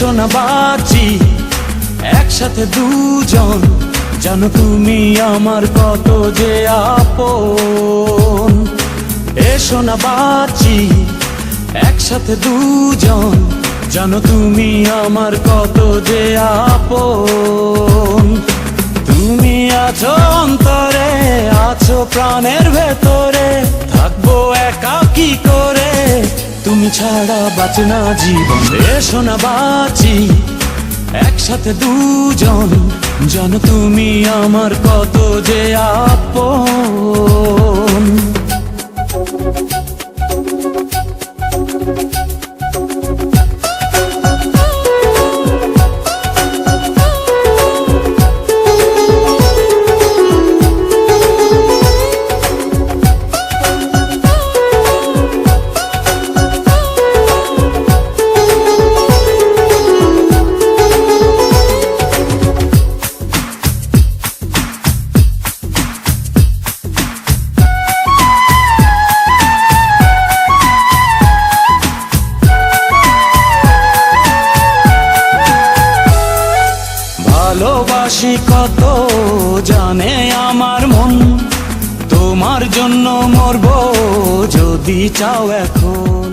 এসো না বাঁচি একসাথে দুজন, জানো তুমি আমার কত যে আপন। এসো না বাঁচি একসাথে দুজন, জানো তুমি আমার কত যে আপন। তুমি আছো অন্তরে, আছো প্রাণের ভেতরে, থাকবো একা কি করে, তুমি ছাড়া বাঁচে না জীবন। এসো না বাঁচি একসাথে দুজন, জানো তুমি আমার কত যে আপন। ভালোবাসি কত জানে আমার মন, তোমার জন্য মরবো যদি চাও এখন।